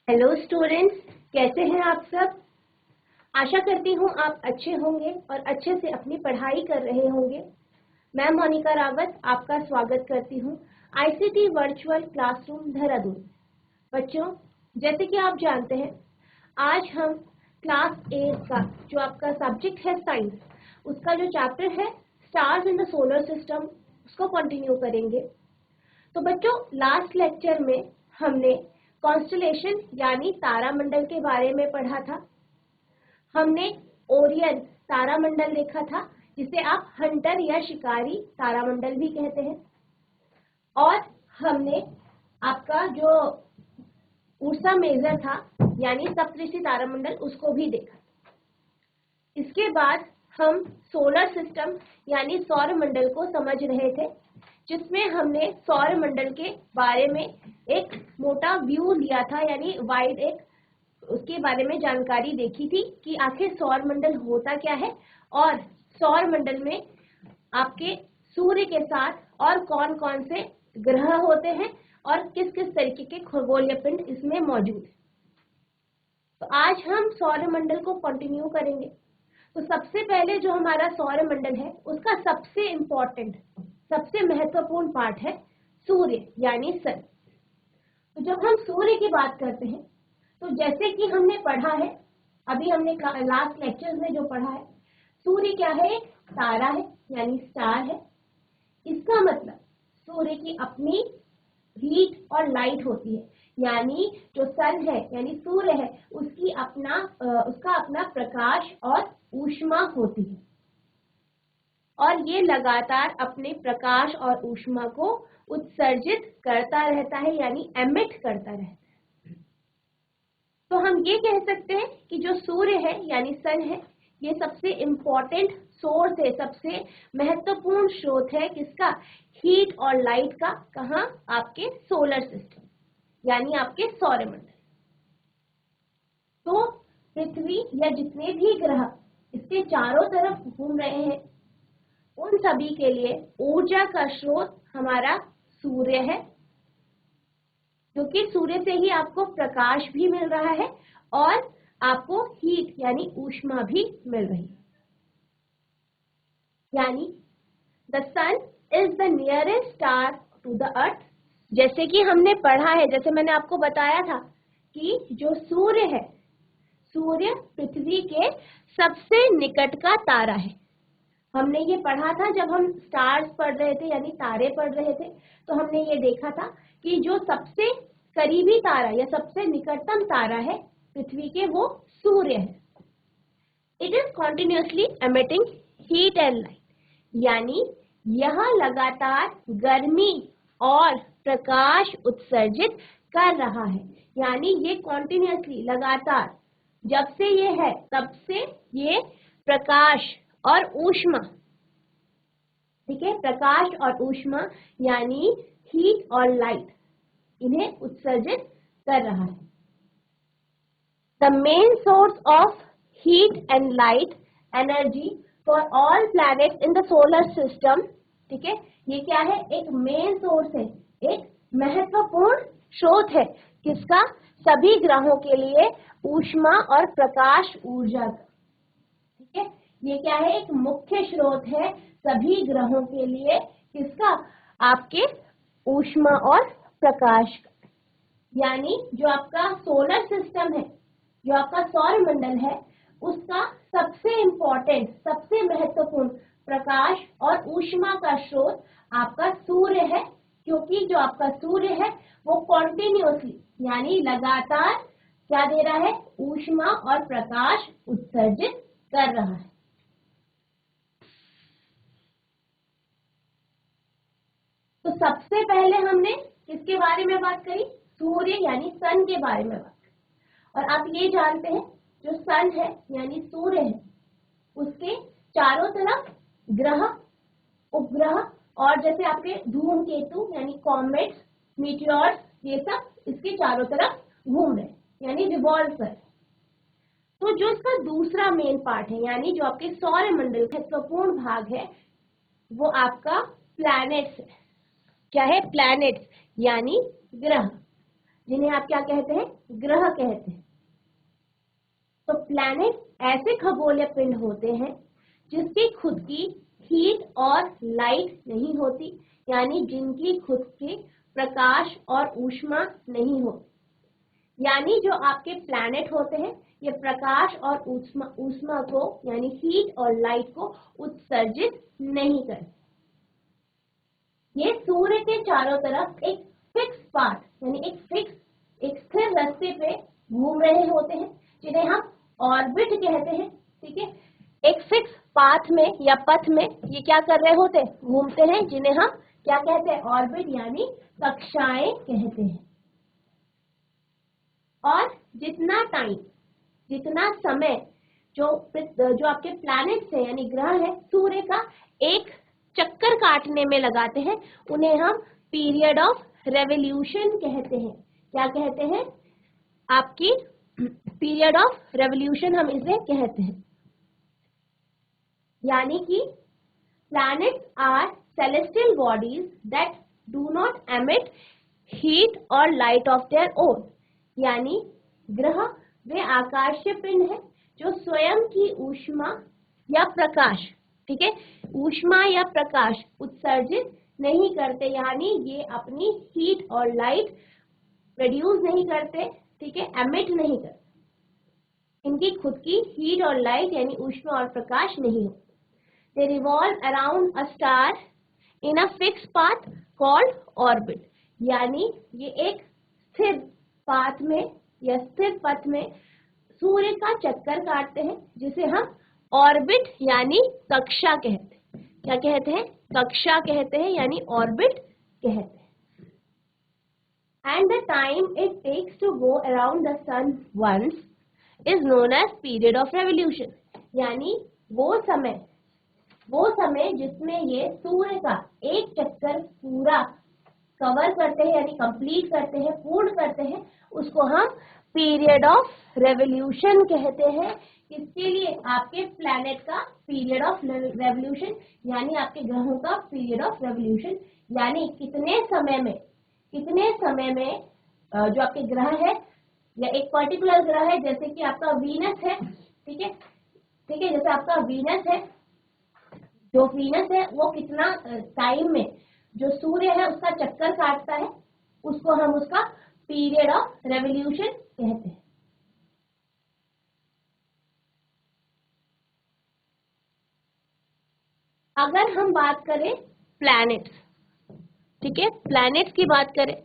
Hello students, कैसे हैं आप सब। आशा करती हूँ आप अच्छे होंगे और अच्छे से अपनी पढ़ाई कर रहे होंगे। मैं मोनिका रावत आपका स्वागत करती हूँ आईसीटी वर्चुअल क्लासरूम देहरादून। बच्चों, जैसे कि आप जानते हैं, आज हम क्लास 8 का जो आपका सब्जेक्ट है साइंस, उसका जो चैप्टर है stars in the solar system, उसको कंटिन्यू करेंगे। तो बच्चों, लास्ट लेक्चर में हमने कॉन्स्टलेशन यानी तारामंडल के बारे में पढ़ा था। हमने ओरियन तारामंडल देखा था, जिसे आप हंटर या शिकारी तारामंडल भी कहते हैं। और हमने आपका जो उर्सा मेजर था यानी सप्तऋषि तारामंडल, उसको भी देखा। इसके बाद हम सोलर सिस्टम यानी सौर मंडल को समझ रहे थे, जिसमें हमने सौर मंडल के बारे में एक मोटा व्यू लिया था, यानी वाइड एक उसके बारे में जानकारी देखी थी कि आखिर सौर मंडल होता क्या है और सौर मंडल में आपके सूर्य के साथ और कौन कौन से ग्रह होते हैं और किस किस तरीके के खगोलीय पिंड इसमें मौजूद है। तो आज हम सौर मंडल को कंटिन्यू करेंगे। तो सबसे पहले जो हमारा सौर मंडल है, उसका सबसे इम्पोर्टेंट, सबसे महत्वपूर्ण पार्ट है सूर्य यानी सन। तो जब हम सूर्य की बात करते हैं, तो जैसे कि हमने पढ़ा है, अभी हमने लास्ट लेक्चर्स में जो पढ़ा है, सूर्य क्या है? एक तारा है यानी स्टार है। इसका मतलब सूर्य की अपनी हीट और लाइट होती है, यानी जो सन है यानी सूर्य है, उसका अपना प्रकाश और ऊष्मा होती है, और ये लगातार अपने प्रकाश और ऊष्मा को उत्सर्जित करता रहता है, यानी एमिट करता रहता है। तो हम ये कह सकते हैं कि जो सूर्य है यानी सन है, ये सबसे इम्पोर्टेंट सोर्स है, सबसे महत्वपूर्ण स्रोत है किसका? हीट और लाइट का। कहाँ? आपके सोलर सिस्टम यानी आपके सौरमंडल। तो पृथ्वी या जितने भी ग्रह इसके चारों तरफ घूम रहे हैं, उन सभी के लिए ऊर्जा का स्रोत हमारा सूर्य है, क्योंकि सूर्य से ही आपको प्रकाश भी मिल रहा है और आपको हीट यानी ऊष्मा भी मिल रही है। यानी the sun is the nearest star to the earth. जैसे कि हमने पढ़ा है, जैसे मैंने आपको बताया था कि जो सूर्य है, सूर्य पृथ्वी के सबसे निकट का तारा है। हमने ये पढ़ा था जब हम स्टार्स पढ़ रहे थे यानी तारे पढ़ रहे थे, तो हमने ये देखा था कि जो सबसे करीबी तारा या सबसे निकटतम तारा है पृथ्वी के, वो सूर्य है। It is continuously emitting heat and light, यानी यह लगातार गर्मी और प्रकाश उत्सर्जित कर रहा है। यानी ये कॉन्टिन्यूसली लगातार जब से ये है तब से ये प्रकाश और ऊष्मा, ठीक है, प्रकाश और ऊष्मा यानी हीट और लाइट, इन्हें उत्सर्जित कर रहा है। The main source of heat and light energy for all planets in the solar system, ठीक है, ये क्या है? एक मेन सोर्स है, एक महत्वपूर्ण स्रोत है किसका? सभी ग्रहों के लिए ऊष्मा और प्रकाश ऊर्जा का, ठीक है। ये क्या है? एक मुख्य स्रोत है सभी ग्रहों के लिए किसका? आपके ऊष्मा और प्रकाश का। यानी जो आपका सोलर सिस्टम है, जो आपका सौर मंडल है, उसका सबसे इम्पोर्टेंट, सबसे महत्वपूर्ण प्रकाश और ऊष्मा का स्रोत आपका सूर्य है, क्योंकि जो आपका सूर्य है वो कॉन्टिन्यूसली यानी लगातार क्या दे रहा है? ऊष्मा और प्रकाश उत्सर्जित कर रहा है। तो सबसे पहले हमने किसके बारे में बात करी? सूर्य यानी सन के बारे में बात करी। और आप ये जानते हैं, जो सन है यानी सूर्य है, उसके चारों तरफ ग्रह, उपग्रह और जैसे आपके धूमकेतु यानी कॉमेट्स, मीटियोर्स, ये सब इसके चारों तरफ घूम रहे हैं, यानी रिवॉल्व कर। तो जो इसका दूसरा मेन पार्ट है, यानी जो आपके सौर मंडल का महत्वपूर्ण भाग है, वो आपका प्लैनेट्स है। क्या है? प्लैनेट्स यानी ग्रह। जिन्हें आप क्या कहते हैं, ग्रह कहते हैं। तो प्लैनेट ऐसे खगोलीय पिंड होते हैं जिसकी खुद की हीट और लाइट नहीं होती, यानी जिनकी खुद के प्रकाश और ऊष्मा नहीं होती। यानी जो आपके प्लैनेट होते हैं ये प्रकाश और ऊष्मा को यानी हीट और लाइट को उत्सर्जित नहीं करते। ये सूर्य के चारों तरफ एक फिक्स पाथ यानी एक स्थिर रास्ते पे घूम रहे होते हैं, जिन्हें हम ऑर्बिट कहते हैं। ठीक है, एक फिक्स पाथ में या पथ में ये क्या कर रहे होते हैं, घूमते हैं, जिन्हें हम क्या कहते हैं, ऑर्बिट यानी कक्षाएं कहते हैं। और जितना समय जो आपके प्लैनेट्स है यानी ग्रह है सूर्य का एक चक्कर काटने में लगाते हैं, उन्हें हम पीरियड ऑफ रेवोल्यूशन कहते हैं। क्या कहते हैं, आपकी पीरियड ऑफ रेवोल्यूशन हम इसे कहते हैं। यानी कि planets are celestial bodies that do not emit heat or light of their own। यानी ग्रह वे आकाशीय पिंड है जो स्वयं की ऊष्मा या प्रकाश, ठीक है, ऊष्मा या प्रकाश उत्सर्जित नहीं करते, यानी ये अपनी हीट और लाइट प्रोड्यूस नहीं करते, ठीक है, एमिट नहीं करते। इनकी खुद की हीट और लाइट यानी ऊष्मा और प्रकाश नहीं हो। They revolve around a star in a fixed path called orbit। यानी ये एक स्थिर पाथ में या स्थिर पथ में सूर्य का चक्कर काटते हैं, जिसे हम ऑर्बिट यानी कक्षा कहते हैं। क्या कहते हैं, कक्षा कहते हैं यानी ऑर्बिट कहते हैं। And the time it takes to go around the sun once is known as period of revolution। यानी वो समय जिसमें ये सूर्य का एक चक्कर पूरा कवर करते हैं यानी कंप्लीट करते हैं, पूर्ण करते हैं, उसको हम पीरियड ऑफ रेवोल्यूशन कहते हैं। इसके लिए आपके प्लैनेट का पीरियड ऑफ रेवोल्यूशन यानी आपके ग्रहों का पीरियड ऑफ रेवोल्यूशन, यानी कितने समय में जो आपके ग्रह है या एक पर्टिकुलर ग्रह है, जैसे कि आपका वीनस है, ठीक है, जैसे आपका वीनस है, जो वीनस है वो कितना टाइम में जो सूर्य है उसका चक्कर काटता है, उसको हम उसका पीरियड ऑफ रेवोल्यूशन कहते हैं। अगर हम बात करें प्लैनेट्स, ठीक है, प्लैनेट्स की बात करें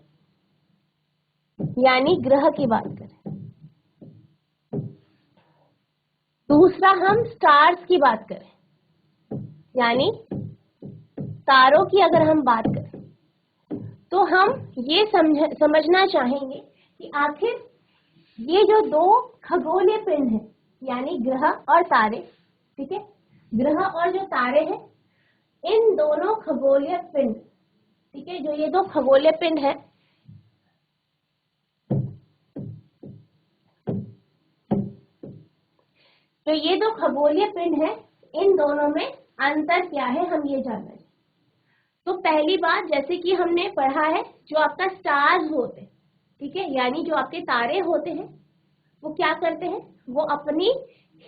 यानी ग्रह की बात करें, दूसरा हम स्टार्स की बात करें यानी तारों की अगर हम बात करें, तो हम ये समझना चाहेंगे कि आखिर ये जो दो खगोलीय पिंड है यानी ग्रह और तारे, ठीक है, ग्रह और जो तारे हैं, इन दोनों खगोलीय पिंड, ठीक है, जो ये दो खगोलीय पिंड है, जो ये दो खगोलीय पिंड है, इन दोनों में अंतर क्या है, हम ये जानना है। तो पहली बात, जैसे कि हमने पढ़ा है, जो आपका स्टार्स होते हैं, ठीक है, यानी जो आपके तारे होते हैं, वो क्या करते हैं, वो अपनी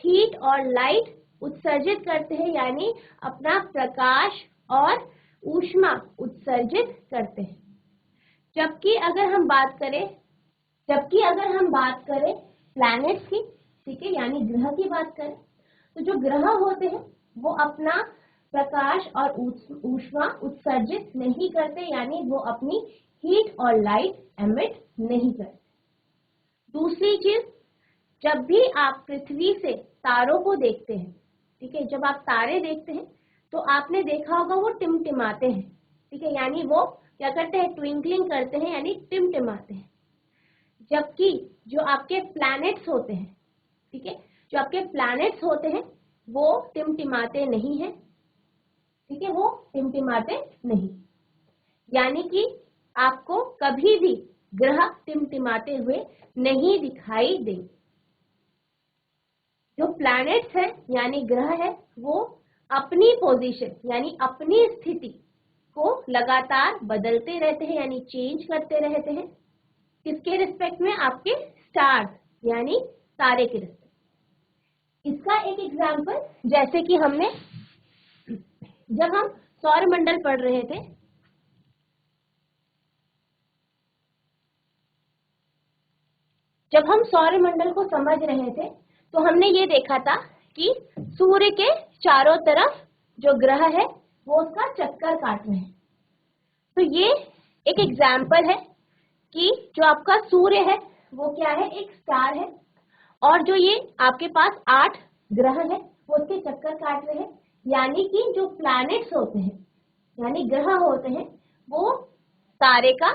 हीट और लाइट उत्सर्जित करते हैं, यानी अपना प्रकाश और ऊष्मा उत्सर्जित करते हैं। जबकि अगर हम बात करें प्लैनेट्स की, ठीक है, यानी ग्रह की बात करें, तो जो ग्रह होते हैं वो अपना प्रकाश और ऊष्मा उत्सर्जित नहीं करते, यानी वो अपनी हीट और लाइट एमिट नहीं करते। दूसरी चीज, जब भी आप पृथ्वी से तारों को देखते हैं, ठीक है, जब आप तारे देखते हैं तो आपने देखा होगा वो टिमटिमाते हैं, ठीक है, यानी वो क्या करते हैं, ट्विंकलिंग करते हैं यानी टिमटिमाते हैं। जबकि जो आपके प्लैनेट्स होते हैं, ठीक है, जो आपके प्लैनेट्स होते हैं वो टिमटिमाते नहीं है, ठीक है, वो टिमटिमाते नहीं, यानी कि आपको कभी भी ग्रह टिमटिमाते हुए नहीं दिखाई देंगे। जो प्लैनेट्स है यानी ग्रह है, वो अपनी पोजीशन यानी अपनी स्थिति को लगातार बदलते रहते हैं यानी चेंज करते रहते हैं, किसके रिस्पेक्ट में? आपके स्टार्स यानी तारे के रिस्पेक्ट। इसका एक एग्जाम्पल, जैसे कि हमने जब हम सौरमंडल पढ़ रहे थे, जब हम सौरमंडल को समझ रहे थे तो हमने ये देखा था कि सूर्य के चारों तरफ जो ग्रह है वो उसका चक्कर काट रहे हैं। तो ये एक एग्जाम्पल है कि जो आपका सूर्य है वो क्या है? एक स्टार है, और जो ये आपके पास 8 ग्रह है वो उसके चक्कर काट रहे हैं। यानी कि जो प्लैनेट्स होते हैं यानी ग्रह होते हैं वो तारे का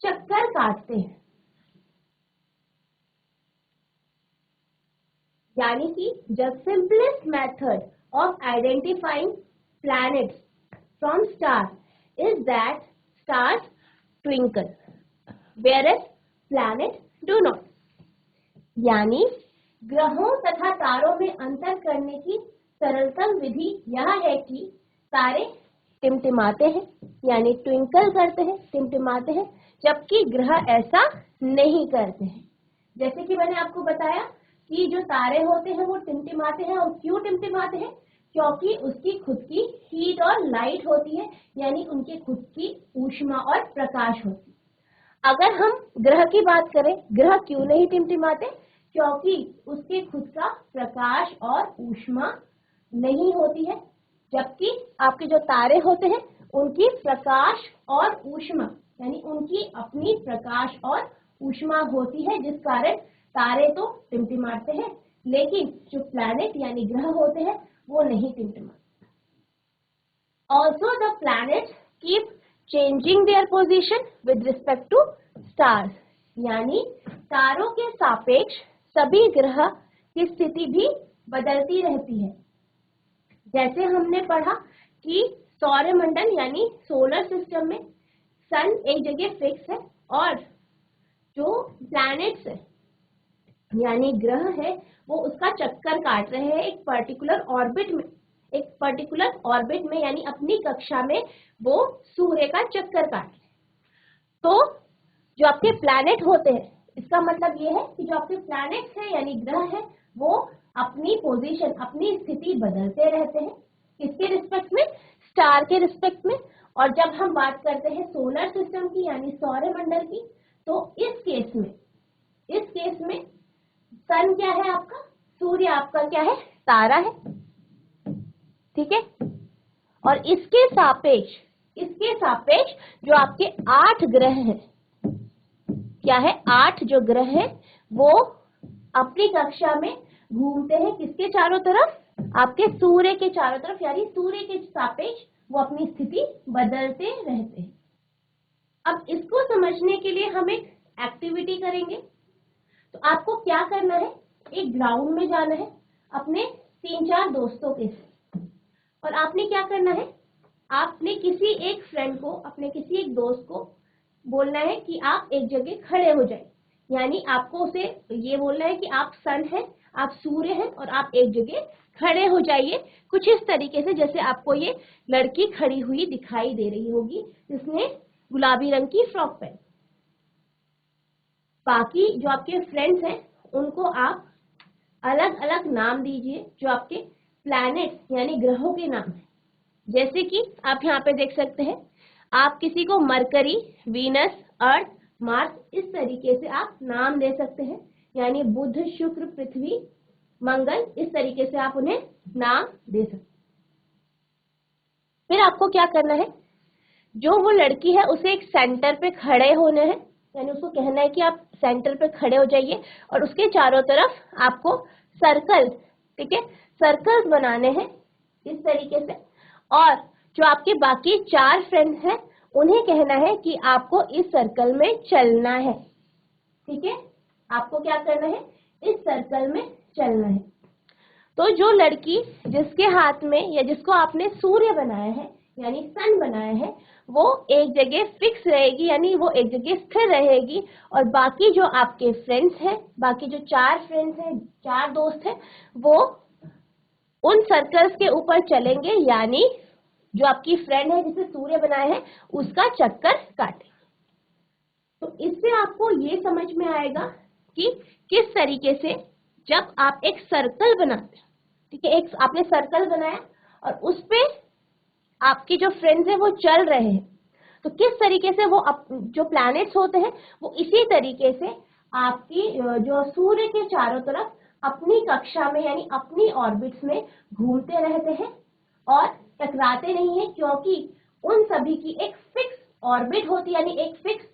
चक्कर काटते हैं। यानी कि the simplest method of identifying planets from star is that stars twinkle whereas planets do not। यानी ग्रहों तथा तारों में अंतर करने की सरलतम विधि यह है कि तारे टिमटिमाते हैं यानी ट्विंकल करते हैं, टिमटिमाते हैं, जबकि ग्रह ऐसा नहीं करते हैं। जैसे कि मैंने आपको बताया कि जो तारे होते हैं वो टिमटिमाते हैं, और क्यों टिमटिमाते हैं? क्योंकि उसकी खुद की हीट और लाइट होती है, यानी उनके खुद की ऊष्मा और प्रकाश होती है। अगर हम ग्रह की बात करें, ग्रह क्यों नहीं टिमटिमाते? क्योंकि उसके खुद का प्रकाश और ऊष्मा नहीं होती है, जबकि आपके जो तारे होते हैं उनकी प्रकाश और ऊष्मा यानी उनकी अपनी प्रकाश और ऊष्मा होती है, जिस कारण तारे तो टिमटिमाते हैं, लेकिन जो प्लैनेट यानी ग्रह होते हैं वो नहीं टिमटिमाते। Also the planets keep changing their position with respect to stars. यानी तारों के सापेक्ष सभी ग्रह की स्थिति भी बदलती रहती है। जैसे हमने पढ़ा कि सौरमंडल यानी सोलर सिस्टम में सन एक जगह फिक्स है, और जो प्लैनेट्स है यानी ग्रह है वो उसका चक्कर काट रहे हैं एक पर्टिकुलर ऑर्बिट में, यानी अपनी कक्षा में वो सूर्य का चक्कर काट रहे हैं। तो जो आपके प्लैनेट होते हैं, इसका मतलब ये है कि जो आपके प्लैनेट्स हैं यानी ग्रह है वो अपनी पोजीशन, अपनी स्थिति बदलते रहते हैं। किसके रिस्पेक्ट में? स्टार के रिस्पेक्ट में। और जब हम बात करते हैं सोलर सिस्टम की यानी सौरमंडल की, तो इस केस में सन क्या है आपका? सूर्य आपका क्या है? तारा है, ठीक है। और इसके सापेक्ष जो आपके 8 ग्रह हैं, क्या है? 8 जो ग्रह हैं वो अपनी कक्षा में घूमते हैं किसके चारों तरफ? आपके सूर्य के चारों तरफ, यानी सूर्य के सापेक्ष वो अपनी स्थिति बदलते रहते हैं। अब इसको समझने के लिए हम एक एक्टिविटी करेंगे। तो आपको क्या करना है? एक ग्राउंड में जाना है अपने 3-4 दोस्तों के साथ, और आपने क्या करना है? आपने किसी एक फ्रेंड को, अपने किसी एक दोस्त को बोलना है कि आप एक जगह खड़े हो जाए। यानी आपको उसे ये बोलना है कि आप सन हैं, आप सूर्य हैं, और आप एक जगह खड़े हो जाइए, कुछ इस तरीके से जैसे आपको ये लड़की खड़ी हुई दिखाई दे रही होगी जिसने गुलाबी रंग की फ्रॉक पहनी। बाकी जो आपके फ्रेंड्स हैं उनको आप अलग अलग नाम दीजिए जो आपके प्लैनेट यानी ग्रहों के नाम हैं। जैसे कि आप यहाँ पे देख सकते हैं, आप किसी को मरकरी, वीनस, अर्थ, मार्स, इस तरीके से आप नाम दे सकते हैं। यानी बुध, शुक्र, पृथ्वी, मंगल, इस तरीके से आप उन्हें नाम दे सकते हैं। फिर आपको क्या करना है? जो वो लड़की है उसे एक सेंटर पे खड़े होने हैं, यानी उसको कहना है कि आप सेंटर पे खड़े हो जाइए, और उसके चारों तरफ आपको सर्कल, ठीक है, सर्कल्स बनाने हैं इस तरीके से। और जो आपके बाकी 4 फ्रेंड्स हैं उन्हें कहना है कि आपको इस सर्कल में चलना है, ठीक है। आपको क्या करना है? इस सर्कल में चलना है। तो जो लड़की जिसके हाथ में या जिसको आपने सूर्य बनाया है यानी सन बनाया है, वो एक जगह फिक्स रहेगी, यानी वो एक जगह स्थिर रहेगी, और बाकी जो आपके फ्रेंड्स हैं, बाकी जो 4 फ्रेंड्स हैं, 4 दोस्त हैं, वो उन सर्कल्स के ऊपर चलेंगे, यानी जो आपकी फ्रेंड है जिसे सूर्य बनाया है उसका चक्कर काटेंगे। तो इससे आपको ये समझ में आएगा कि किस तरीके से जब आप एक सर्कल बनाते हैं, ठीक है, एक आपने सर्कल बनाया और उस पे आपके जो फ्रेंड्स हैं वो चल रहे हैं, तो किस तरीके से वो जो प्लैनेट्स होते हैं वो इसी तरीके से आपकी जो सूर्य के चारों तरफ अपनी कक्षा में यानी अपनी ऑर्बिट्स में घूमते रहते हैं और टकराते नहीं है, क्योंकि उन सभी की एक फिक्स ऑर्बिट होती है, यानी एक फिक्स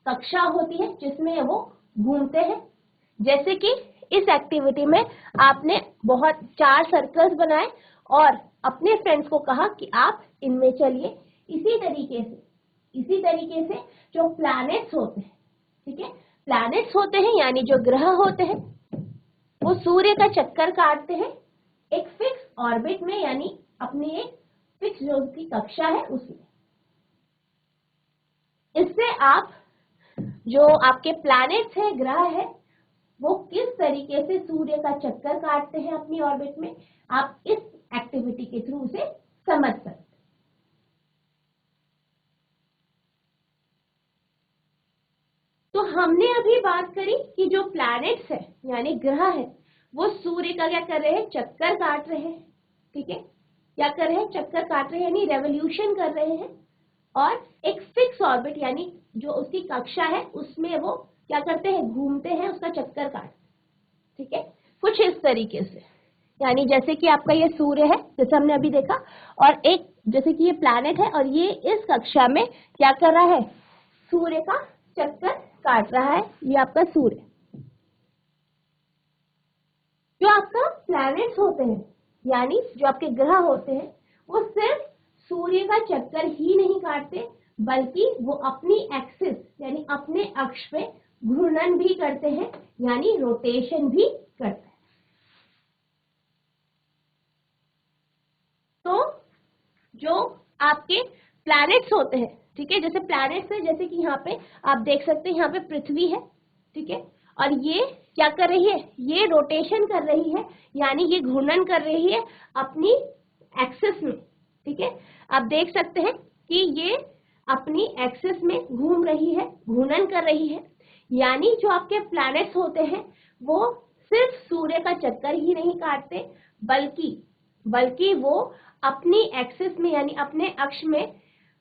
कक्षा होती है जिसमें वो घूमते हैं। जैसे कि इस एक्टिविटी में आपने बहुत 4 सर्कल्स बनाए और अपने फ्रेंड्स को कहा कि आप इनमें चलिए। इसी तरीके से जो प्लैनेट्स होते हैं, ठीक है, प्लैनेट्स होते हैं यानी जो ग्रह होते हैं वो सूर्य का चक्कर काटते हैं एक फिक्स ऑर्बिट में, यानी अपनी एक फिक्स जो उसकी कक्षा है उसमें। इससे आप जो आपके प्लैनेट्स है, ग्रह है, वो किस तरीके से सूर्य का चक्कर काटते हैं अपनी ऑर्बिट में, आप इस एक्टिविटी के थ्रू से समझ सकते हैं। तो हमने अभी बात करी कि जो प्लैनेट्स है यानी ग्रह है वो सूर्य का क्या कर रहे हैं, चक्कर काट रहे हैं, ठीक है, क्या कर रहे हैं, चक्कर काट रहे हैं यानी रेवोल्यूशन कर रहे हैं, और एक फिक्स ऑर्बिट यानी जो उसकी कक्षा है उसमें वो क्या करते हैं, घूमते हैं, उसका चक्कर काटते, ठीक है, कुछ इस तरीके से। यानी जैसे कि आपका ये सूर्य है जैसे हमने अभी देखा, और एक जैसे कि ये प्लैनेट है और ये इस कक्षा में क्या कर रहा है, सूर्य का चक्कर काट रहा है, ये आपका सूर्य। जो आपका प्लैनेट्स होते हैं यानी जो आपके ग्रह होते हैं वो सिर्फ सूर्य का चक्कर ही नहीं काटते, बल्कि वो अपनी एक्सिस यानी अपने अक्ष पे घूर्णन भी करते हैं, यानी रोटेशन भी करते हैं। तो जो आपके प्लैनेट्स होते हैं, ठीक है, जैसे प्लैनेट्स है, जैसे कि यहाँ पे आप देख सकते हैं, यहाँ पे पृथ्वी है, ठीक है, और ये क्या कर रही है, ये रोटेशन कर रही है, यानी ये घूर्णन कर रही है अपनी एक्सिस में, ठीक है, आप देख सकते हैं कि ये अपनी एक्सिस में घूम रही है, घूर्णन कर रही है। यानी जो आपके प्लैनेट्स होते हैं वो सिर्फ सूर्य का चक्कर ही नहीं काटते, बल्कि वो अपनी एक्सिस में यानी अपने अक्ष में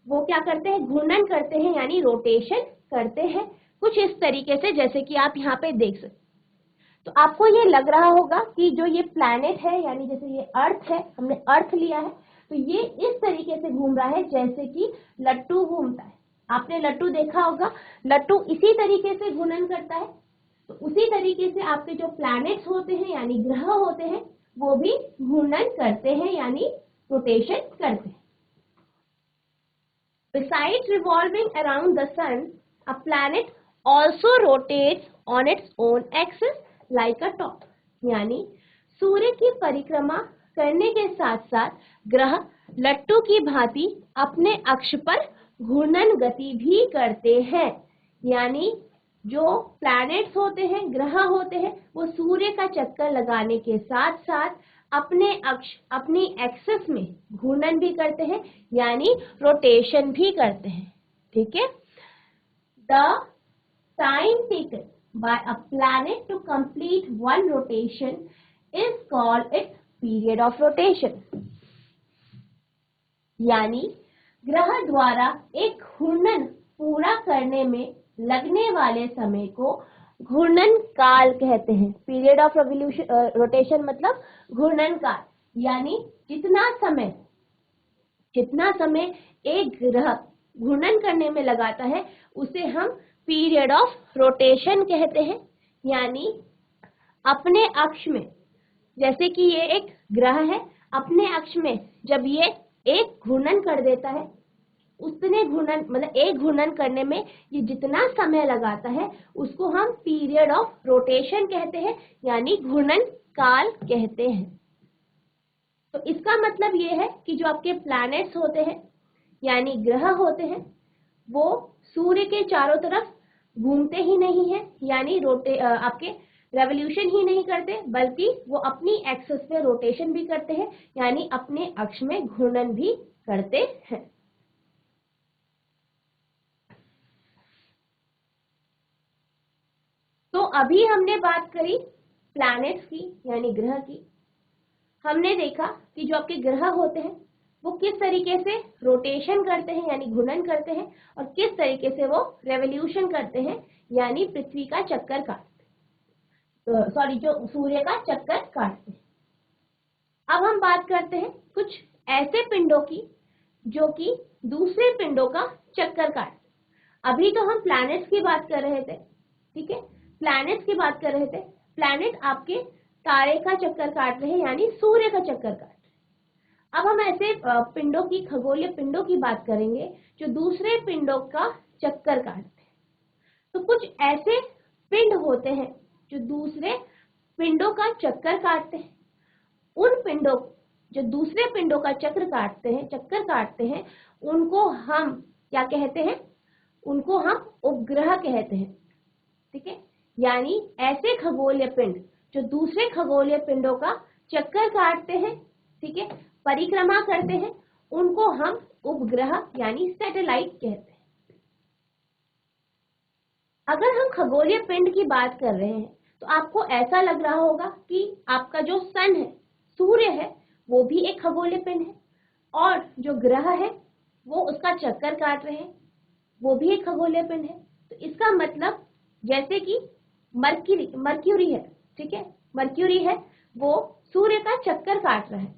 वो क्या करते हैं, घूर्णन करते हैं, यानी रोटेशन करते हैं, कुछ इस तरीके से, जैसे कि आप यहाँ पे देख सकते। तो आपको ये लग रहा होगा कि जो ये प्लैनेट है यानी जैसे ये अर्थ है, हमने अर्थ लिया है, तो ये इस तरीके से घूम रहा है जैसे कि लट्टू घूमता है। आपने लट्टू देखा होगा, लट्टू इसी तरीके से घूर्णन करता है। तो उसी तरीके से आपके जो प्लैनेट्स होते हैं यानी ग्रह होते हैं वो भी घूर्णन करते हैं, यानी रोटेशन करते हैं। Besides revolving around the sun, a planet also rotates on its own axis like a top. यानी सूर्य की परिक्रमा करने के साथ साथ ग्रह लट्टू की भांति अपने अक्ष पर घूर्णन गति भी करते हैं। यानी जो प्लैनेट्स होते हैं, ग्रह होते हैं, वो सूर्य का चक्कर लगाने के साथ साथ अपने अक्ष अपनी एक्सिस में घूर्णन भी करते हैं, यानी रोटेशन भी करते हैं, ठीक है। The time taken by a planet to complete one rotation is called its period of rotation. यानी ग्रह द्वारा एक घूर्णन पूरा करने में लगने वाले समय को घूर्णन काल कहते हैं। पीरियड ऑफ रोटेशन मतलब घूर्णन काल, यानी जितना समय एक ग्रह घूर्णन करने में लगाता है उसे हम पीरियड ऑफ रोटेशन कहते हैं। यानी अपने अक्ष में, जैसे कि ये एक ग्रह है, अपने अक्ष में जब ये एक घूर्णन कर देता है, उतने घूर्णन मतलब एक घूर्णन करने में ये जितना समय लगाता है उसको हम पीरियड ऑफ रोटेशन कहते हैं, यानी घूर्णन काल कहते हैं। तो इसका मतलब ये है कि जो आपके प्लैनेट्स होते हैं यानी ग्रह होते हैं वो सूर्य के चारों तरफ घूमते ही नहीं है, यानी आपके रेवोल्यूशन ही नहीं करते, बल्कि वो अपनी एक्सिस पे रोटेशन भी करते हैं, यानी अपने अक्ष में घूर्णन भी करते हैं। अभी हमने बात करी प्लैनेट्स की यानी ग्रह की। हमने देखा कि जो आपके ग्रह होते हैं वो किस तरीके से रोटेशन करते हैं यानी घूर्णन करते हैं, और किस तरीके से वो रेवोल्यूशन करते हैं यानी पृथ्वी का चक्कर काटते, जो सूर्य का चक्कर काटते हैं। अब हम बात करते हैं कुछ ऐसे पिंडों की जो कि दूसरे पिंडों का चक्कर काटते। अभी तो हम प्लैनेट्स की बात कर रहे थे, ठीक है, प्लैनेट्स की बात कर रहे थे। प्लैनेट आपके तारे का चक्कर काट रहे हैं यानी सूर्य का चक्कर काट रहे हैं। अब हम ऐसे पिंडों की, खगोलीय पिंडों की बात करेंगे जो दूसरे पिंडों का चक्कर काटते हैं। तो कुछ ऐसे पिंड होते हैं जो दूसरे पिंडों का चक्कर काटते हैं। उन पिंडों जो दूसरे पिंडों का चक्कर काटते हैं, उनको हम क्या कहते हैं? उनको हम उपग्रह कहते हैं, ठीक है। यानी ऐसे खगोलीय पिंड जो दूसरे खगोलीय पिंडों का चक्कर काटते हैं, ठीक है, परिक्रमा करते हैं, उनको हम उपग्रह यानी सैटेलाइट कहते हैं। अगर हम खगोलीय पिंड की बात कर रहे हैं तो आपको ऐसा लग रहा होगा कि आपका जो सन है, सूर्य है, वो भी एक खगोलीय पिंड है, और जो ग्रह है वो उसका चक्कर काट रहे हैं, वो भी एक खगोलीय पिंड है। तो इसका मतलब जैसे कि मर्क्यूरी है, ठीक है, मर्क्यूरी है, वो सूर्य का चक्कर काट रहा है।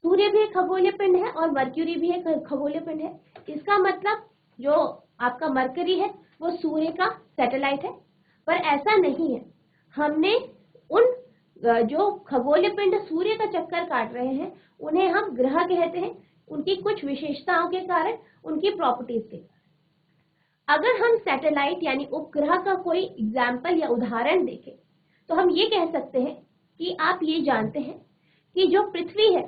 सूर्य भी एक खगोलीय पिंड है और मर्क्यूरी भी एक खगोलीय पिंड है। इसका मतलब जो आपका मरकरी है वो सूर्य का सैटेलाइट है, पर ऐसा नहीं है। हमने उन जो खगोलीय पिंड सूर्य का चक्कर काट रहे हैं उन्हें हम ग्रह कहते हैं, उनकी कुछ विशेषताओं के कारण, उनकी प्रॉपर्टीज के कारण। अगर हम सैटेलाइट यानी उपग्रह का कोई एग्जाम्पल या उदाहरण देखें तो हम ये कह सकते हैं कि आप ये जानते हैं कि जो पृथ्वी है,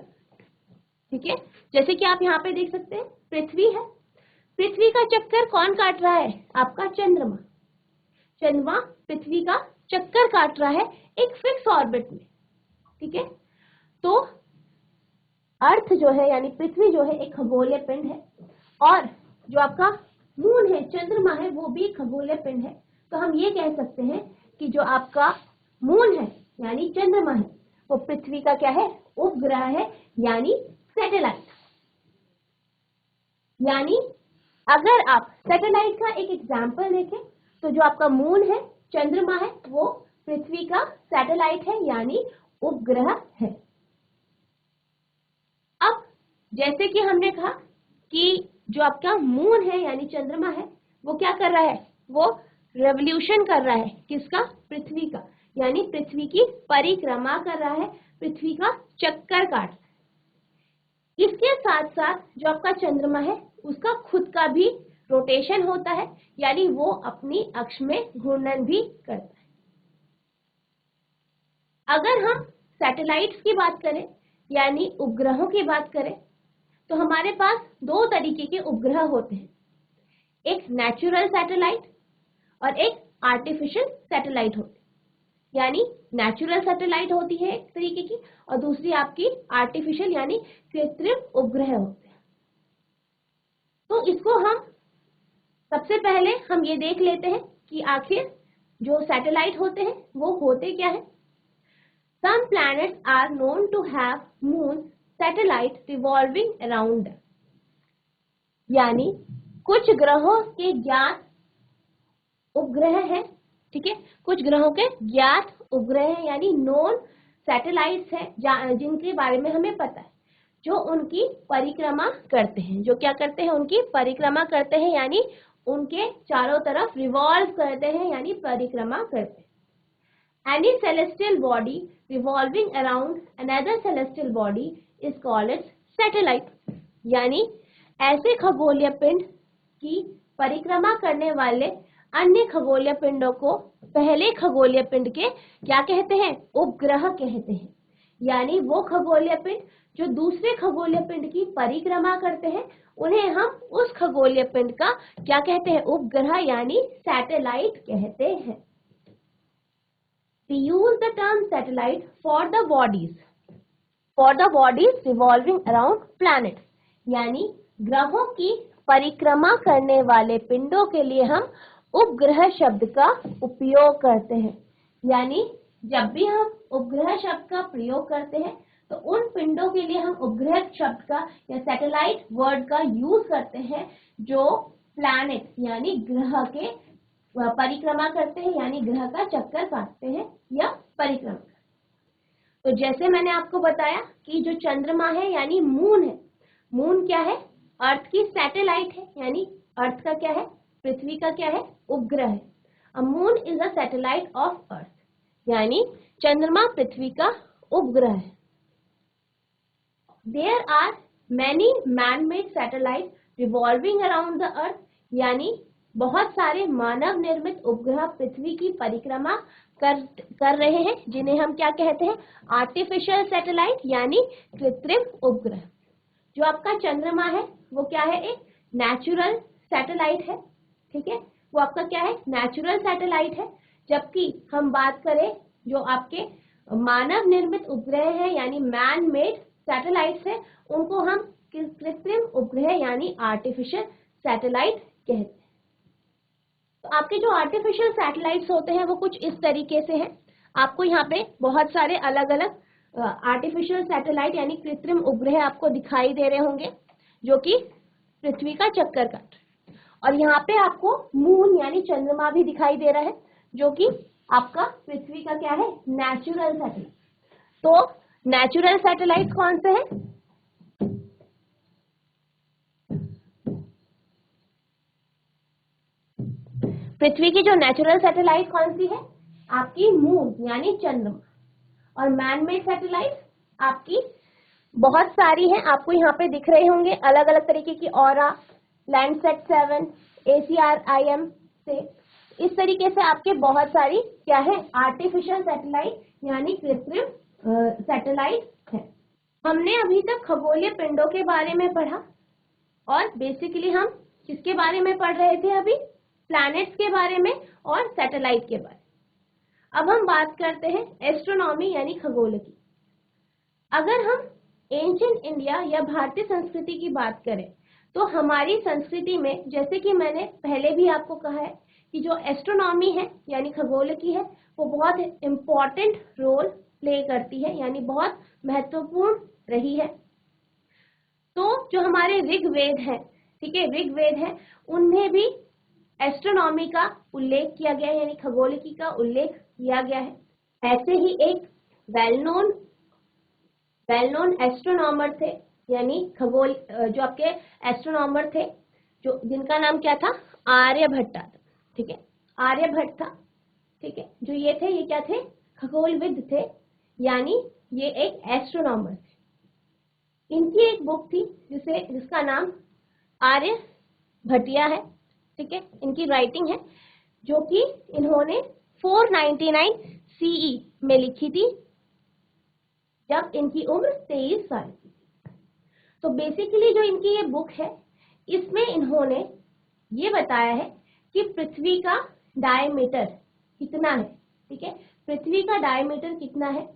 ठीक है, जैसे कि आप यहाँ पे देख सकते हैं पृथ्वी है, पृथ्वी का चक्कर कौन काट रहा है? आपका चंद्रमा। चंद्रमा पृथ्वी का चक्कर काट रहा है एक फिक्स ऑर्बिट में, ठीक है। तो अर्थ जो है यानी पृथ्वी जो है एक खगोलीय पिंड है, और जो आपका मून है, चंद्रमा है, वो भी खगोलीय पिंड है। तो हम ये कह सकते हैं कि जो आपका मून है यानी चंद्रमा है वो पृथ्वी का क्या है? उपग्रह है यानी सैटेलाइट। यानी अगर आप सैटेलाइट का एक एग्जाम्पल देखें तो जो आपका मून है, चंद्रमा है, वो पृथ्वी का सैटेलाइट है यानी उपग्रह है। अब जैसे कि हमने कहा कि जो आपका मून है यानी चंद्रमा है वो क्या कर रहा है? वो रेवोल्यूशन कर रहा है, किसका? पृथ्वी का, यानी पृथ्वी की परिक्रमा कर रहा है, पृथ्वी का चक्कर काट रहा है। इसके साथ साथ जो आपका चंद्रमा है उसका खुद का भी रोटेशन होता है, यानी वो अपनी अक्ष में घूर्णन भी करता है। अगर हम सैटेलाइट्स की बात करें यानी उपग्रहों की बात करें तो हमारे पास दो तरीके के उपग्रह होते हैं, एक नेचुरल सैटेलाइट और एक आर्टिफिशियल सैटेलाइट होती है। यानी नेचुरल सैटेलाइट होती है एक तरीके की, और दूसरी आपकी आर्टिफिशियल यानी कृत्रिम उपग्रह होते हैं। तो इसको हम सबसे पहले हम ये देख लेते हैं कि आखिर जो सैटेलाइट होते हैं वो होते क्या है। Some planets are known to have moon satellite revolving around them. यानी कुछ ग्रहों के ज्ञात उपग्रह हैं, ठीक है, कुछ ग्रहों के ज्ञात उपग्रह हैं यानी नोन सैटेलाइट्स हैं जिनके बारे में हमें पता है, जो उनकी परिक्रमा करते हैं। जो क्या करते हैं? उनकी परिक्रमा करते हैं, यानी उनके चारों तरफ रिवॉल्व करते हैं यानी परिक्रमा करते हैं। Any celestial body revolving around another celestial body is called its satellite. यानी ऐसे खगोलीय पिंड की परिक्रमा करने वाले अन्य खगोलीय पिंडों को पहले खगोलीय पिंड के क्या कहते हैं? उपग्रह कहते हैं। यानी वो खगोलीय पिंड जो दूसरे खगोलीय पिंड की परिक्रमा करते हैं उन्हें हम उस खगोलीय पिंड का क्या कहते हैं? उपग्रह यानी सैटेलाइट कहते हैं। We use the term satellite for the bodies revolving around planets. यानी ग्रहों की परिक्रमा करने वाले पिंडों के लिए हम उपग्रह शब्द का उपयोग करते हैं। यानी जब भी हम उपग्रह शब्द का प्रयोग करते हैं तो उन पिंडों के लिए हम उपग्रह शब्द का या सैटेलाइट वर्ड का यूज करते हैं जो प्लैनेट यानी ग्रह के परिक्रमा करते हैं, यानी ग्रह का चक्कर काटते हैं या परिक्रमा। तो जैसे मैंने आपको बताया कि जो चंद्रमा है यानी मून है, मून क्या है? अर्थ की सैटेलाइट है, यानी अर्थ का क्या है? पृथ्वी का क्या है? उपग्रह है। A moon is a satellite of earth, यानी चंद्रमा पृथ्वी का उपग्रह है। There are many man made satellite revolving around the earth, यानी बहुत सारे मानव निर्मित उपग्रह पृथ्वी की परिक्रमा कर रहे हैं, जिन्हें हम क्या कहते हैं? आर्टिफिशियल सैटेलाइट, यानी कृत्रिम उपग्रह। जो आपका चंद्रमा है वो क्या है? एक नेचुरल सैटेलाइट है, ठीक है, वो आपका क्या है? नेचुरल सैटेलाइट है। जबकि हम बात करें जो आपके मानव निर्मित उपग्रह है यानी मैन मेड सैटेलाइट्स है, उनको हम कृत्रिम उपग्रह यानी आर्टिफिशियल सैटेलाइट कहते हैं। तो आपके जो आर्टिफिशियल सैटेलाइट्स होते हैं वो कुछ इस तरीके से हैं। आपको यहाँ पे बहुत सारे अलग अलग आर्टिफिशियल सैटेलाइट यानी कृत्रिम उपग्रह आपको दिखाई दे रहे होंगे जो कि पृथ्वी का चक्कर काट, और यहाँ पे आपको मून यानी चंद्रमा भी दिखाई दे रहा है जो कि आपका पृथ्वी का क्या है? Natural satellite. तो नेचुरल सैटेलाइट कौन से हैं? पृथ्वी की जो नेचुरल सैटेलाइट कौन सी है? आपकी मून यानी चंद्रमा। और मैन मेड सैटेलाइट आपकी बहुत सारी हैं, आपको यहाँ पे दिख रहे होंगे अलग अलग तरीके की, ऑरा, लैंडसैट 7, ACRIM से, इस तरीके से आपके बहुत सारी क्या है? आर्टिफिशियल सैटेलाइट यानी कृत्रिम सैटेलाइट है। हमने अभी तक खगोलीय पिंडों के बारे में पढ़ा, और बेसिकली हम किसके बारे में पढ़ रहे थे अभी? प्लैनेट्स के बारे में और सैटेलाइट के बारे में। अब हम बात करते हैं एस्ट्रोनॉमी यानी खगोल की। अगर हम एंशिएंट इंडिया या भारतीय संस्कृति की बात करें तो हमारी संस्कृति में, जैसे कि मैंने पहले भी आपको कहा है कि जो एस्ट्रोनॉमी है यानी खगोल की है वो बहुत इम्पोर्टेंट रोल प्ले करती है, यानी बहुत महत्वपूर्ण रही है। तो जो हमारे ऋग्वेद है, ठीक है, ऋग्वेद है, उनमें भी एस्ट्रोनॉमी का उल्लेख किया गया है, यानी खगोलिकी का उल्लेख किया गया है। ऐसे ही एक वेल नोन एस्ट्रोनॉमर थे, यानी खगोल जो आपके एस्ट्रोनॉमर थे जो जिनका नाम क्या था? आर्यभट्ट था, ठीक है, आर्यभट्ट था, ठीक है। जो ये थे ये क्या थे? खगोलविद थे, यानी ये एक एस्ट्रोनॉमर थे। इनकी एक बुक थी जिसका नाम आर्यभट्टिया है, ठीक है, इनकी राइटिंग है जो कि इन्होंने 499 CE में लिखी थी जब इनकी उम्र 23 साल की थी। तो बेसिकली जो इनकी ये बुक है इसमें इन्होंने ये बताया है कि पृथ्वी का डायमीटर कितना है, ठीक है, पृथ्वी का डायमीटर कितना है,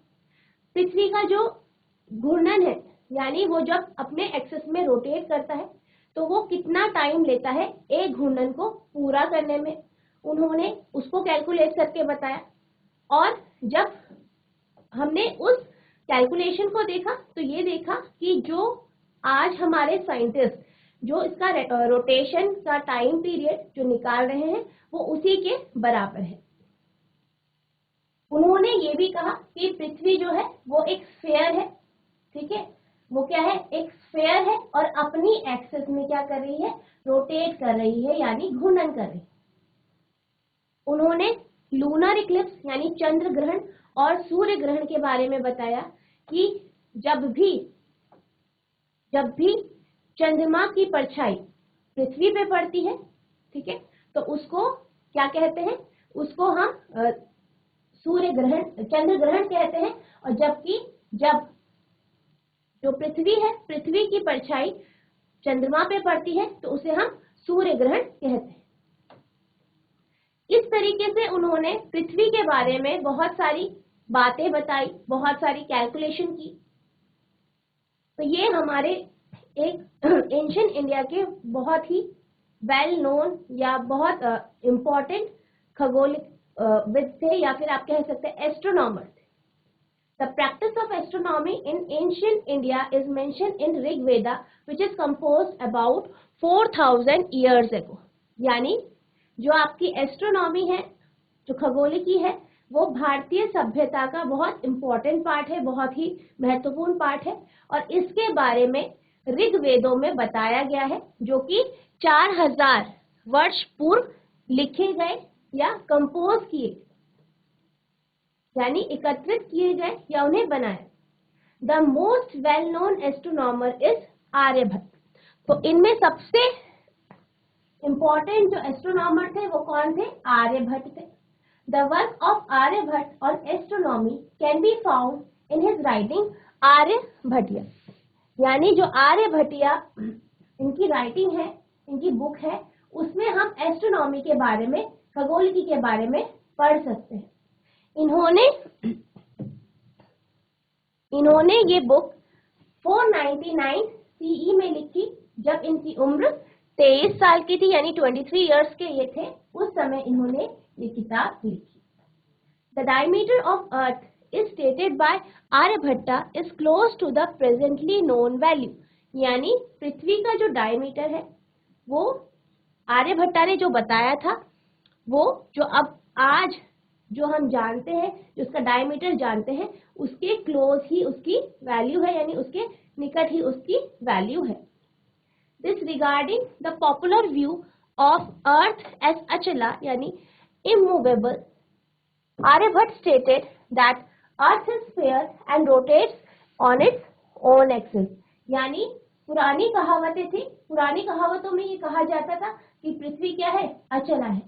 पृथ्वी का जो घूर्णन है यानी वो जब अपने एक्सिस में रोटेट करता है तो वो कितना टाइम लेता है एक घूर्णन को पूरा करने में, उन्होंने उसको कैलकुलेट करके बताया। और जब हमने उस कैलकुलेशन को देखा तो ये देखा कि जो आज हमारे साइंटिस्ट जो इसका रोटेशन का टाइम पीरियड जो निकाल रहे हैं वो उसी के बराबर है। उन्होंने ये भी कहा कि पृथ्वी जो है वो एक स्फीयर है, ठीक है, वो क्या है? एक स्फीयर है और अपनी एक्सिस में क्या कर रही है? रोटेट कर रही है, यानी घूर्णन कर रही है। उन्होंने लूनर इक्लिप्स यानी चंद्र ग्रहण और सूर्य ग्रहण के बारे में बताया कि जब भी चंद्रमा की परछाई पृथ्वी पे पड़ती है, ठीक है, तो उसको क्या कहते हैं? उसको हम सूर्य ग्रहण, चंद्र ग्रहण कहते हैं। और जब जो पृथ्वी है, पृथ्वी की परछाई चंद्रमा पे पड़ती है तो उसे हम सूर्य ग्रहण कहते हैं। इस तरीके से उन्होंने पृथ्वी के बारे में बहुत सारी बातें बताई, बहुत सारी कैलकुलेशन की। तो ये हमारे एक एंशिएंट इंडिया के बहुत ही वेल नोन या बहुत इम्पोर्टेंट खगोलविद थे, या फिर आप कह सकते हैं एस्ट्रोनॉमर थे. The practice of astronomy in ancient India is mentioned in Rig Veda, which is composed about 4000 years ago. यानी जो आपकी एस्ट्रोनॉमी है, जो खगोलिकी है, वो भारतीय सभ्यता का बहुत इंपॉर्टेंट पार्ट है, बहुत ही महत्वपूर्ण पार्ट है, और इसके बारे में ऋग्वेदों में बताया गया है, जो कि 4000 वर्ष पूर्व लिखे गए या कंपोज किए, यानी एकत्रित किए गए या उन्हें बनाया. The most well known astronomer is Aryabhatta. तो इनमें सबसे इंपॉर्टेंट जो एस्ट्रोनॉमर थे वो कौन थे? आर्यभट्ट थे. The work of Aryabhatta on astronomy can be found in his writing Aryabhatiya. यानी जो आर्यभट्टिया इनकी राइटिंग है, इनकी बुक है, उसमें हम एस्ट्रोनॉमी के बारे में, खगोलिकी के बारे में पढ़ सकते हैं. इन्होंने ये बुक 499 CE में लिखी, जब इनकी उम्र 23 साल की थी, यानी 23 इयर्स के ये थे उस समय इन्होंने ये किताब लिखी. The diameter of earth is stated by Aryabhatta is close to the presently known value. यानी पृथ्वी का जो डायमीटर है वो आर्यभट्टा ने जो बताया था, वो जो अब आज जो हम जानते हैं, जो उसका डायमीटर जानते हैं, उसके क्लोज ही उसकी वैल्यू है, यानी उसके निकट ही उसकी वैल्यू है. This regarding the popular view of earth as अचला यानी immovable, Aryabhata stated that earth is sphere and rotates on its own axis. यानी पुरानी कहावतें थी, पुरानी कहावतों में ये कहा जाता था कि पृथ्वी क्या है? अचला है.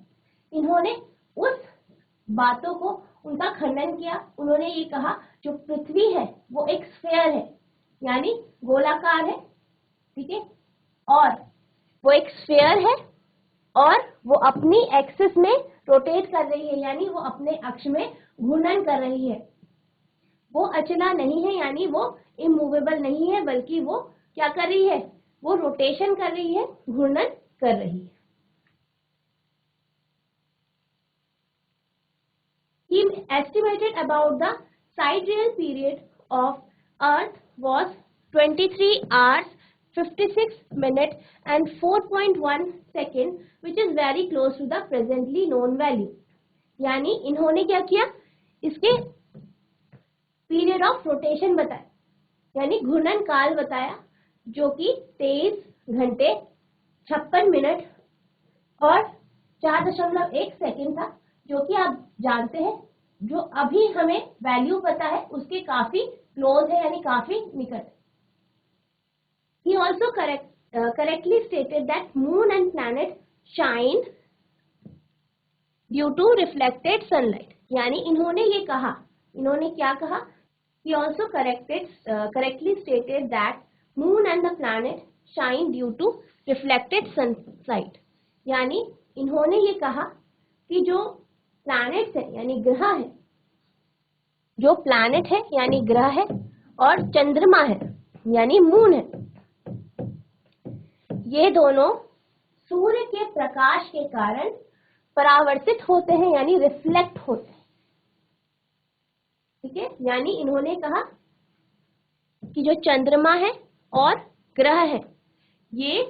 इन्होंने उस बातों को, उनका खंडन किया. उन्होंने ये कहा जो पृथ्वी है वो एक स्फीयर है, यानी गोलाकार है, ठीक है, और वो एक स्फीयर है और वो अपनी एक्सिस में रोटेट कर रही है, यानी वो अपने अक्ष में घूर्णन कर रही है. वो अचला नहीं है, यानी वो इमूवेबल नहीं है, बल्कि वो क्या कर रही है? वो रोटेशन कर रही है, घूर्णन कर रही है. He estimated about the sidereal period of Earth was 23 hours, 56 minutes and 4.1 seconds, which is very close to the presently known value. यानी इन्होंने क्या किया? इसके पीरियड ऑफ रोटेशन बताया, यानी घूर्णन काल बताया, जो कि 23 घंटे 56 मिनट और 4.1 सेकेंड था, जो कि आप जानते हैं जो अभी हमें वैल्यू पता है उसके काफी क्लोज है, यानी काफी निकट. He also correctly stated that moon and planet shine due to reflected sunlight. यानी इन्होंने ये कहा, इन्होंने क्या कहा? He also correctly stated that moon and the planet shine due to reflected sunlight. यानी इन्होंने ये कहा कि जो प्लैनेट्स है यानी ग्रह है, जो प्लैनेट है यानी ग्रह है, और चंद्रमा है यानी मून है, ये दोनों सूर्य के प्रकाश के कारण परावर्तित होते हैं, यानी रिफ्लेक्ट होते हैं. ठीक है, यानी इन्होंने कहा कि जो चंद्रमा है और ग्रह है, ये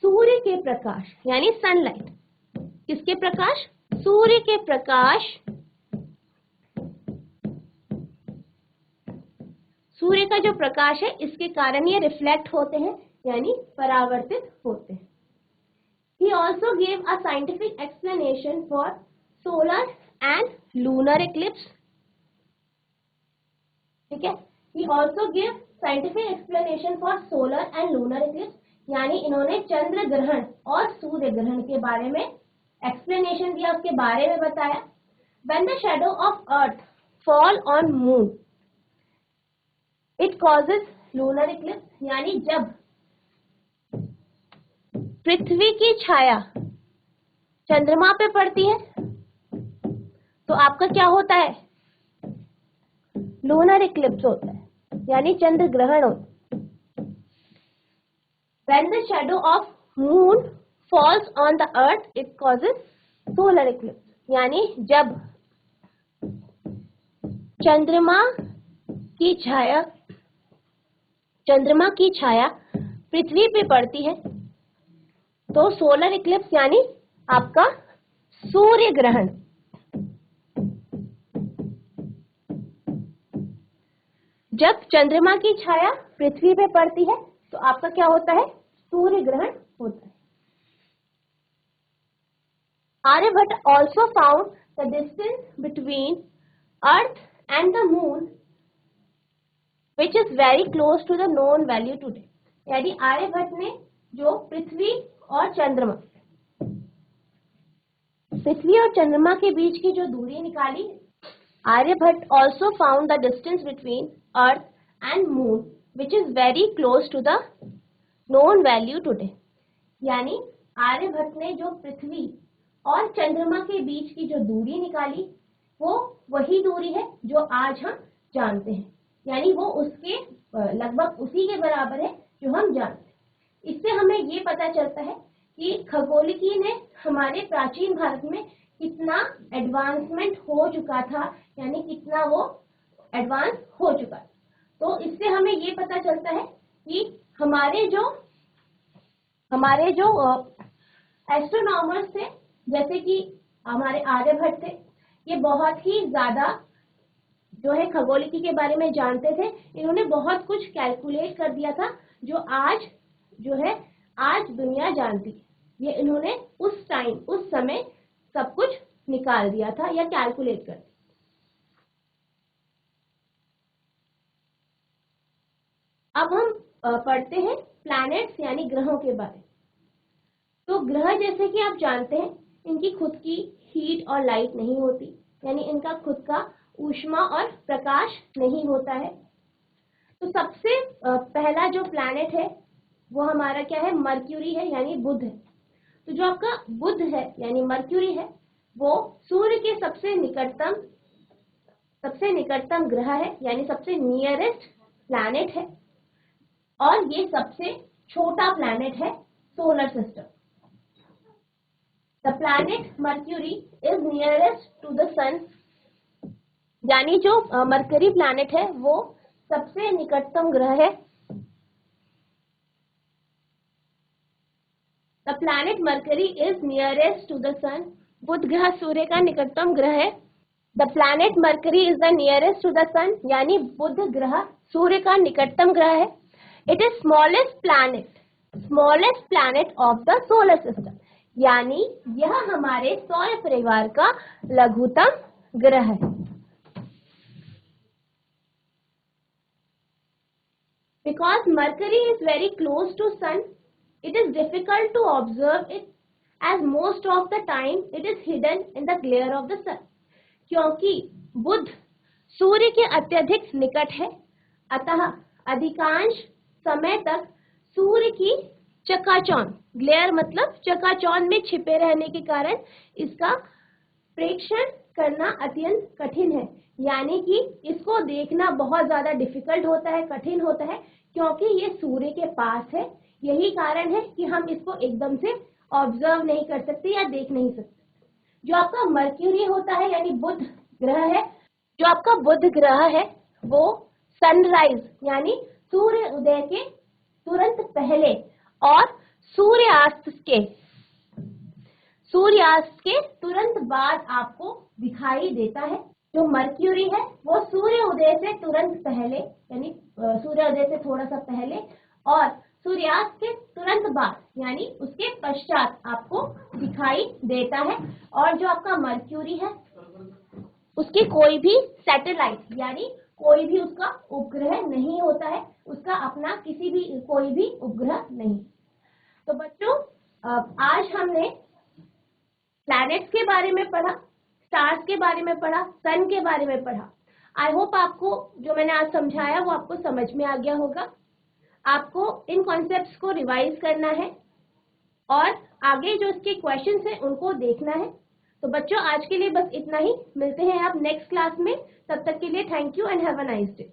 सूर्य के प्रकाश यानी सनलाइट, किसके प्रकाश? सूर्य के प्रकाश, सूर्य का जो प्रकाश है इसके कारण ये रिफ्लेक्ट होते हैं, यानी परावर्तित होते हैं. He also gave a scientific explanation for solar and lunar eclipse. ठीक है, He also gave scientific explanation for solar and lunar eclipse. यानी इन्होंने चंद्र ग्रहण और सूर्य ग्रहण के बारे में एक्सप्लेनेशन दिया, उसके बारे में बताया. When the shadow of earth fall on moon, it causes lunar eclipse. यानी जब पृथ्वी की छाया चंद्रमा पे पड़ती है तो आपका क्या होता है? लूनर इक्लिप्स होता है, यानी चंद्र ग्रहण होता है. When the shadow of moon falls on the earth it causes solar eclipse. यानी जब चंद्रमा की छाया पृथ्वी पे पड़ती है तो सोलर इक्लिप्स यानी आपका सूर्य ग्रहण। जब चंद्रमा की छाया पृथ्वी पे पड़ती है तो आपका क्या होता है? सूर्य ग्रहण होता है। Aryabhata also found the distance between Earth and the Moon, which is very close to the known value today. यानी आर्यभट्ट ने जो पृथ्वी और चंद्रमा के बीच की जो दूरी निकाली, Aryabhata also found the distance between Earth and Moon, which is very close to the known value today. यानी आर्यभट्ट ने जो पृथ्वी और चंद्रमा के बीच की जो दूरी निकाली वो वही दूरी है जो आज हम जानते हैं, यानी वो उसके लगभग उसी के बराबर है जो हम जानते हैं। इससे हमें ये पता चलता है कि खगोलिकी ने हमारे प्राचीन भारत में कितना एडवांसमेंट हो चुका था, यानी कितना वो एडवांस हो चुका था। तो इससे हमें ये पता चलता है कि हमारे जो एस्ट्रोनॉमर्स थे, जैसे कि हमारे आर्यभट्ट थे, ये बहुत ही ज्यादा जो है खगोलिकी के बारे में जानते थे। इन्होंने बहुत कुछ कैलकुलेट कर दिया था जो आज दुनिया जानती है। ये इन्होंने उस समय सब कुछ निकाल दिया था या कैलकुलेट कर दिया। अब हम पढ़ते हैं प्लैनेट्स यानी ग्रहों के बारे में। तो ग्रह जैसे कि आप जानते हैं इनकी खुद की हीट और लाइट नहीं होती, यानी इनका खुद का ऊष्मा और प्रकाश नहीं होता है। तो सबसे पहला जो प्लैनेट है वो हमारा क्या है? मर्क्यूरी है, यानी बुध है। तो जो आपका बुध है यानी मर्क्यूरी है वो सूर्य के सबसे निकटतम ग्रह है, यानी सबसे नियरेस्ट प्लैनेट है, और ये सबसे छोटा प्लैनेट है solar system. The planet Mercury is nearest to the sun, यानी जो मरकरी प्लैनेट है वो सबसे निकटतम ग्रह है। The planet Mercury is nearest to the sun. बुध ग्रह सूर्य का निकटतम ग्रह है। The planet Mercury is the nearest to the sun, यानी बुध ग्रह सूर्य का निकटतम ग्रह है। It is smallest planet of the solar system, यानी यह हमारे सौर परिवार का लघुतम ग्रह है। Because Mercury is very close to sun, it is difficult to observe it, as most of the time it is hidden in the glare of the sun. क्योंकि बुध सूर्य के अत्यधिक निकट है, अतः अधिकांश समय तक सूर्य की चकाचौंध, ग्लेयर मतलब चकाचौंध में छिपे रहने के कारण इसका प्रेक्षण करना अत्यंत कठिन है, यानी कि इसको देखना बहुत ज्यादा डिफिकल्ट होता है, कठिन होता है, क्योंकि ये सूर्य के पास है। यही कारण है कि हम इसको एकदम से ऑब्जर्व नहीं कर सकते या देख नहीं सकते। जो आपका मर्क्यूरी होता है यानी बुध ग्रह है, जो आपका बुध ग्रह है वो सनराइज यानी सूर्य उदय के तुरंत पहले और सूर्यास्त के तुरंत बाद आपको दिखाई देता है। जो मर्क्यूरी है वो सूर्य उदय से तुरंत पहले, यानी सूर्योदय से थोड़ा सा पहले और सूर्यास्त के तुरंत बाद यानी उसके पश्चात आपको दिखाई देता है। और जो आपका मर्क्यूरी है उसकी कोई भी सैटेलाइट यानी कोई भी उसका उपग्रह नहीं होता है, उसका अपना कोई भी उपग्रह नहीं। तो बच्चों आज हमने प्लैनेट्स के बारे में पढ़ा, स्टार्स के बारे में पढ़ा, सन के बारे में पढ़ा। आई होप आपको जो मैंने आज समझाया वो आपको समझ में आ गया होगा। आपको इन कॉन्सेप्ट्स को रिवाइज करना है और आगे जो इसके क्वेश्चंस हैं उनको देखना है। तो बच्चों आज के लिए बस इतना ही, मिलते हैं आप नेक्स्ट क्लास में। तब तक के लिए thank you and have a nice day.